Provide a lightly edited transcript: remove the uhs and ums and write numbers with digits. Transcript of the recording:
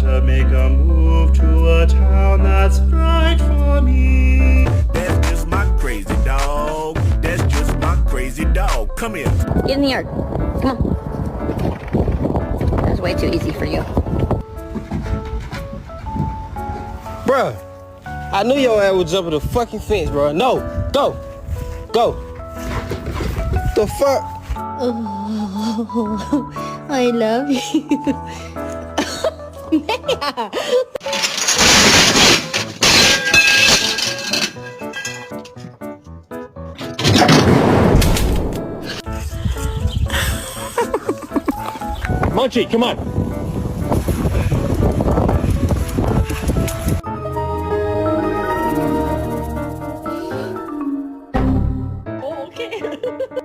gotta make a move to a town that's right for me. That's just my crazy dog. That's just my crazy dog. Come here. Get in the yard. Come on. That was way too easy for you. Bruh, I knew your ass would jump the fucking fence, bruh. No, go. Go. The fuck? Oh, I love you. Munchie, come on.